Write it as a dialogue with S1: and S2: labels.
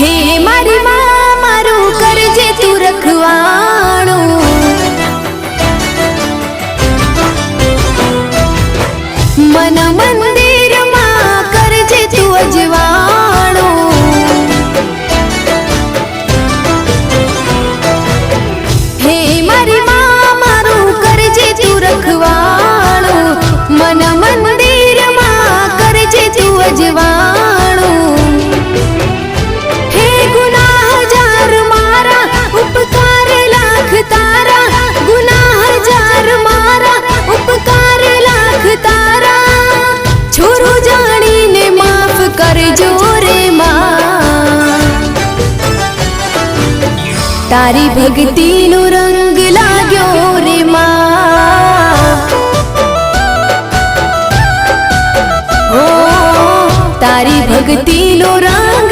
S1: हे मारी मां मारू करजे तू रखवाणो, मन मंदिर मां करजे तू अजवाणो। हे मारी मां मारू करजे तू रखवाणो, मन मंदिर मां करजे तू अजवाणो। उपकार लाख तारा, गुनाह जार मारा, उपकार लाख तारा। छोरो जानी ने माफ करजो रे मां, तारी भक्ति नो रंग लाग्यो रे मां। ओ तारी भक्ति नो रंग